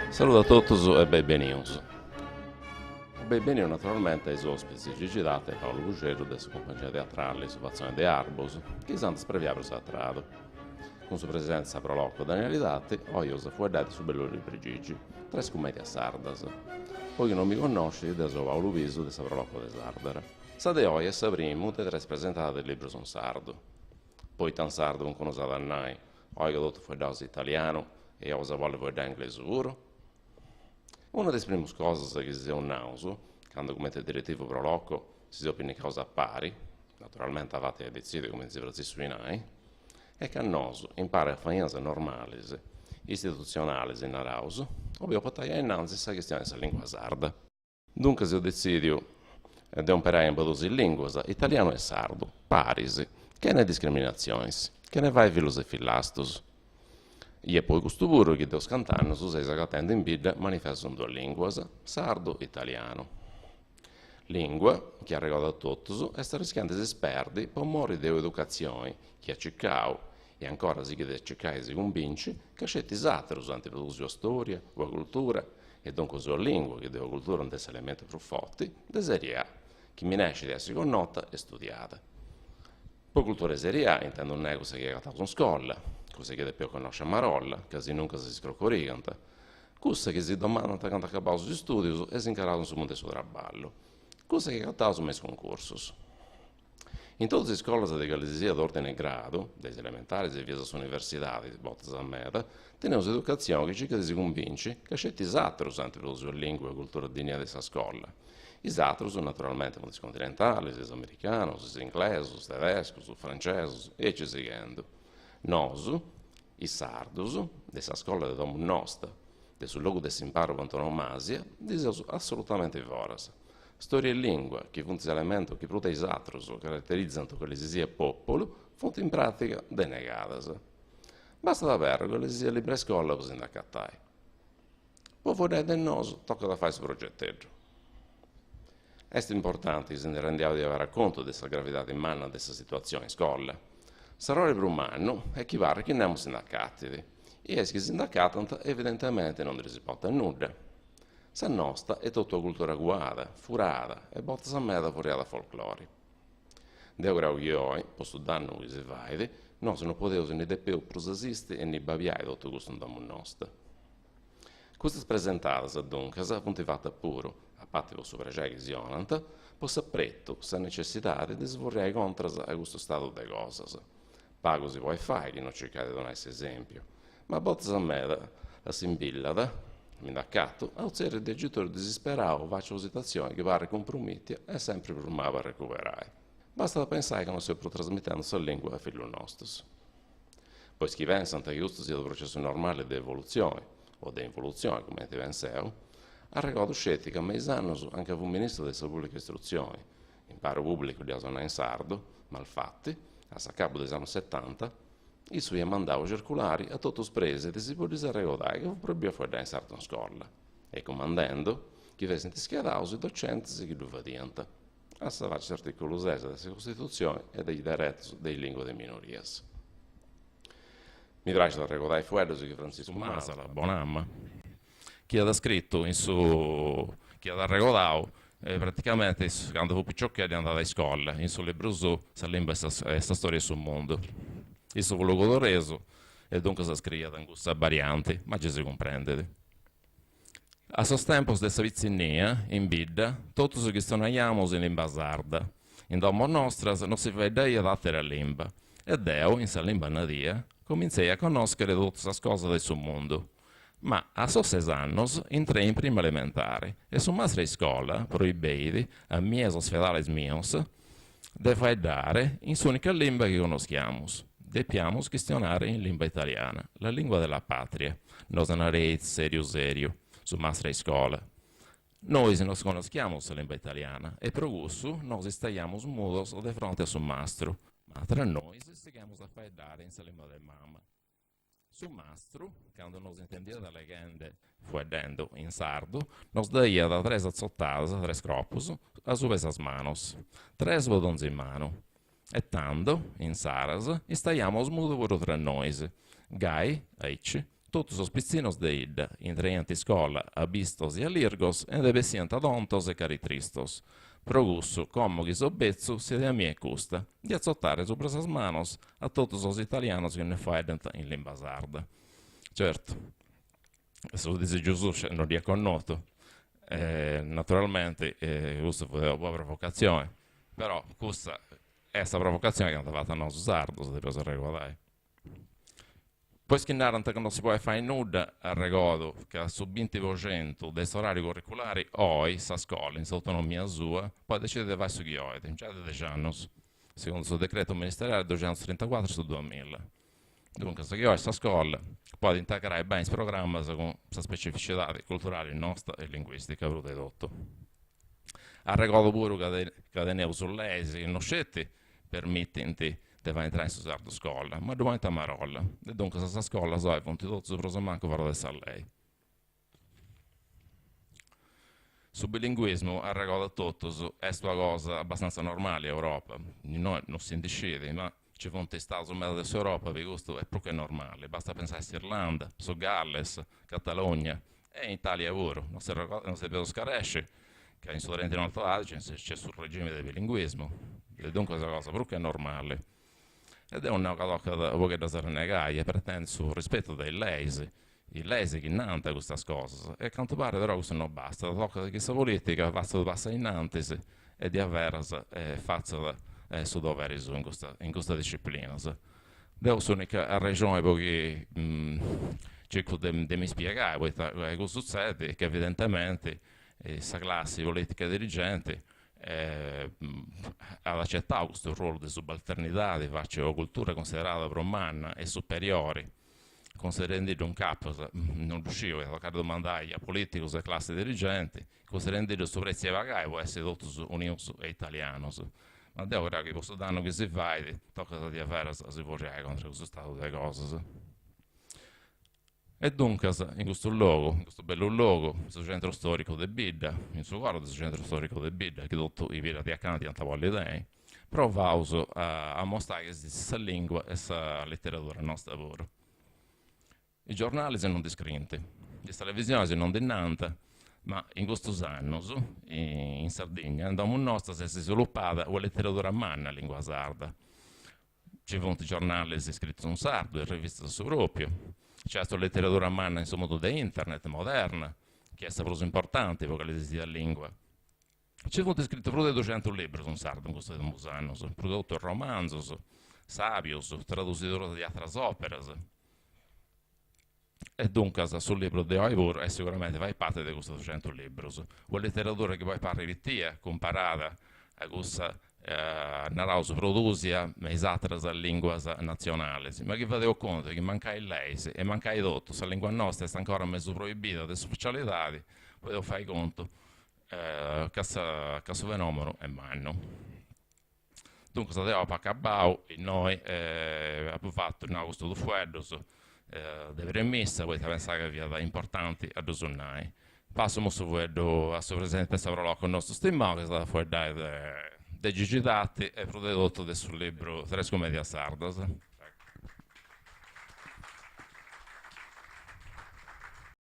Saluto a tutti e benvenuti. Benvenuti naturalmente ai ospiti Gigi Date e Paolo Bugerio della compagnia teatrale Situazione de Arbos, che sono spreviati a Trado. Con sua presenza proloco Daniele Date, oggi fu dato su Belloni per Gigi, tre scummette a Sardas. Poi che non mi conosci, da so Paolo Viso de Saproloco de Sardara. Sade oggi è saprimo te tre presentate del libro son sardo. Poi tan sardo non conosciamo a noi, oggi che tutto fu dato italiano e oggi vuole fu da inglese puro. Una delle prime cose che si è un nauso, quando come direttivo proloco si opina cose a pari, naturalmente avete a decidere come si fa su inai, è che a noi impara a fare normali, istituzionali in arauso, ovvero potere innanzi questa questione della lingua sarda. Dunque si decide di imparare in due lingue, italiano e sardo, paris, che ne discriminazioni, che ne vai filos e filastos. E poi questo pure che devo cantare su sei che in vita manifestano due lingue, sardo e italiano. Lingua, che ha regolato a tutti, è rischiante di sperdi per morire di educazione, che ha cercato, e ancora si chiede a cercare si convince, che scetti altri usanti per la sua storia, la cultura, e dunque la sua lingua, che della cultura è un elemento più forti, di serie A, che mi nasce di essere connota e studiata. Per cultura di serie A intendo un negocio che è cattato in scuola, cose che più conosce a Marolla, che si nunca si scrocoricanta, cose che si domandano quando acabano gli studi e si incarano su mondo del traballo, cose che cattano su mes concorsos. In tutte le scuole di galesia d'ordine e grado, dagli elementari e via alle università, botte a meta, teniamo un'educazione che ci si convince che scetti altri usanti per la sua lingua e cultura digna di questa scuola. I altri sono naturalmente i continentali, gli americani, gli inglesi, gli tedeschi, gli francesi e ci seguendo. Nos, i sardos, dessa scuola di domo nostra, del suo luogo di imparo per antonomasia, dicono assolutamente voras. Storia e lingua, che funziona elemento che protegge gli altri, caratterizzano che sia popolo, funti in pratica denegadas. Basta davvero che sia libera scuola così da cattai. Poi fuori del nos, tocca da fare questo progetteggio. È importante che si ne rendiamo di avere conto della gravità in mano di questa situazione in scuola. Sarore per un anno equivale che andiamo sindacati e che sindacati evidentemente non si porta a nulla. Sa nostra è tutta cultura guada, furata e botta a meta fuori da folklore. Devo che io, posso danno che si vede, non sono potuto né di più prosesisti e né babiai tutto questo andiamo nostra. Queste presentate dunque sono fatte pure, a parte lo sopraggiai che si onanta, per sapere la necessità di svolgere contro a questo stato di cose. Pago si wifi, che non cercate di donare esempio, ma botte a me la simbillata, mi da catto, a un dei genitori disperati, faccio la situazione che va compromettere e sempre per me va a recuperare. Basta pensare che non si può trasmettendo la lingua a figlio nostro. Poi chi pensa che questo sia il processo normale di evoluzione, o di involuzione, come ti pensavo, ha regato scetti che a mesi anni anche un ministro della pubblica istruzione, imparo pubblico di Asona in Sardo, malfatti, a capo degli anni 70, i suoi mandava circolari a tutti i presi e si poteva regolare che fu proprio fuori da in scuola, e comandando che avessero schierati i docenti che lo facevano, a salvare l'articolo 6 della Costituzione e dei diritti delle lingue delle minorie. Mi piace ricordare fuori che Francisco Masala, Bonamma, che ha scritto in su, che ha regolato praticamente quando fu picciocchetto andava a scuola, in sulle libro sarebbe questa storia sul mondo. Il suo luogo reso e dunque si scrive in questa variante, ma ci si comprende. A sos tempos dessa vizinnia, in vita, tutti che stonaiamo in lingua sarda. In domo nostra non si vede ad altra lingua. E Deo, in sa lingua natia, cominciai a conoscere tutte le cose del suo mondo. Ma a sos 6 anni entrei in prima elementare e su mastra scuola, proibiti, a miesos fedales mios, de dare in s'unica lingua che conosciamo. Dobbiamo questionare in lingua italiana, la lingua della patria. Nos narei serio, su mastra scuola. Noi nos conosciamos a língua italiana e por isso nós estamos mudos de frente a su mastro, ma tra nós seguimos a faedare in língua de mama. Su mastro, quando nos entendia da legende fuedendo in sardo, nos daia da tres azzottadas, tres cropos, a su vez as manos, tres bodons in mano. E tanto, in saras, estaiamos mudo por tra nós. Gai, aici, totus os piscinos de ida, intraienti scola, a bistos e a lirgos, ed ebessient adontos e caritristos. Progussu, commogis obezzu, sede a mie custa, di azzottare sopra sas manos a totus os italianos che ne faedent in lingua sarda. Certo, se lo dice Gesù non li è connoto, naturalmente questa fu una buona provocazione, però questa è questa provocazione che è andata a noi sardo, se devo regolare. Poi schinnarant che non si può fare nulla a regodo che su 20% dei orari curriculari oggi sa scuola in sua autonomia sua poi decide di fare su chi oggi, in già 10 anni, secondo il suo decreto ministeriale 234 su 2000. Dunque, se chi oggi sa scuola può integrare bene il programma con la specificità culturale nostra e linguistica, avrete detto. A regodo pure che tenevo sull'esi, non scetti, permettenti di entrare in sardo scuola, ma davanti a Marolla. E dunque questa scuola so, punti tutto su manco per adesso a lei. Sul bilinguismo a regola tutto è una cosa abbastanza normale in Europa. Noi non si decide, ma ci sono stati sul mezzo dell'Europa, per questo è proprio normale. Basta pensare a Irlanda, su Galles, Catalogna e in Italia pure. Non si può scaresce che in Sud Oriente c'è sul regime del bilinguismo. E dunque è una cosa proprio normale. Ed è una cosa da si renegare, pretende sul rispetto dei lesi, i lesi che innanti queste cose. E a quanto pare però questo non basta, tocca che questa politica passa innanti e di avere fatto su doveri in questa disciplina. Devo l'unica regione che cerco di mi spiegare cosa succede, che evidentemente questa classe politica dirigente ad accettare questo ruolo di subalternità, di farci una cultura considerata romana e superiore, considerando un capo, non riuscivo a toccare domandare a politici e classi dirigenti, considerando su prezzi e pagare può essere tutti unidos e italianos. Ma devo dire che questo danno che si fa, tocca di avere si può reagire contro questo stato delle cose. E dunque, in questo luogo, in questo bello luogo, questo centro storico di Bidda, in suo guardo questo centro storico di Bidda, che tutti i pirati accanti hanno voglio di provavo a mostrare questa lingua e questa letteratura nostra pure. I giornali sono descritti, le televisioni sono dinanti, ma in questi anni in Sardegna andiamo nostra si è sviluppata una letteratura manna in lingua sarda. Ci sono i giornali scritti in sardo, le riviste su proprio. C'è la letteratura manna in modo di internet moderna, che è proprio importante per la lingua. Ci sono scritti più di 200 libri in sardo in questi anni, prodotto romanzi, sabios, traduzitori di altre opere. E dunque sul libro di Oivur è sicuramente fai parte di questi 200 libri. La letteratura che poi parla di te, comparata a questa narraus produsia le altre lingue nazionali, ma che vedevo conto che manca il leise e manca il dotto, se la lingua nostra è ancora mezzo proibita da specialità, poi devo fare conto che questo fenomeno è manno. Dunque, se devo acabare, noi abbiamo fatto in agosto di fuoco, delle remesse, poi pensare che è importante a dosonnare. Passiamo su vedo a sua presenza con il nostro stimato, che è stato fuori dai Gigi Datti e prodotto sul libro Tres Commedia Sardas.